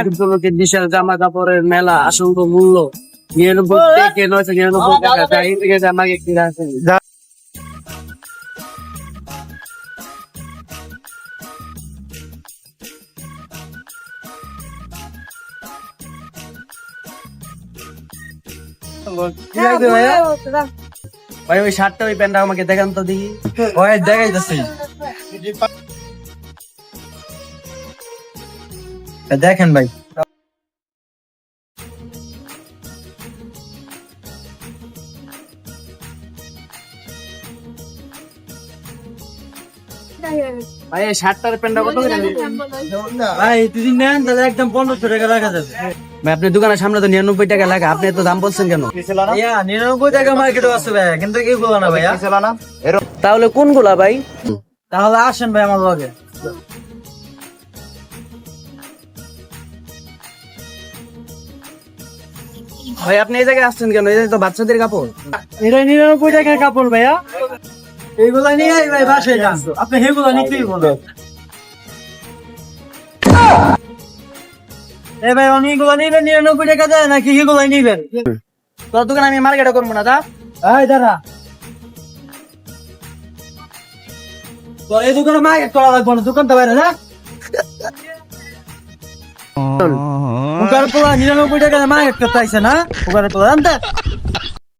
কিন্তু লোকের বিশাল জামা কাপড়ের মেলা, অসংখ্য মূল্য 99 থেকে 999 টাকা। তাই থেকে আমাকে কিনা আছে। ভাই ওই শার্টটা ওই প্যান্টটা আমাকে দেখান তো দেখি। ওই দেখাইতেছি, দেখেন ভাই। ভাই এই শার্টটার প্যান্টটা কত করে? ভাই যদি নেন তাহলে একদম 1500 টাকা রাখা যাবে। ভাই আপনার দোকানের সামনে তো 99 টাকা লাগে, আপনি এত দাম বলছেন কেন? ভাইয়া 99 টাকা মার্কেটে আছে ভাই, কিন্তু এগুলো না ভাইয়া। তাহলে কোনগুলা ভাই? তাহলে আসেন ভাই আমার লগে। ভাই আপনি এই জায়গায় আসছেন কেন? এই তো বাচ্চাদের কাপড়। এটা 99 টাকার কাপড় ভাইয়া, এইগুলা নিয়ে ভাই বাসায় যান, আপনি সেগুলো নিতেই বলেন। এ ভাই অনেকগুলো নিবেন 99 টাকা দেয় নাকি সেগুলো নিবেন? তোর দোকান আমি মার্কেটে করবো না, তা এই দাঁড়া, তোর এই দোকানে মার্কেট করা লাগবে না, দোকানটা বাইরে না। ওখানে পোলা 99 টাকা মার্কেট করতে আইছে না, ওখানে পোলা আনতে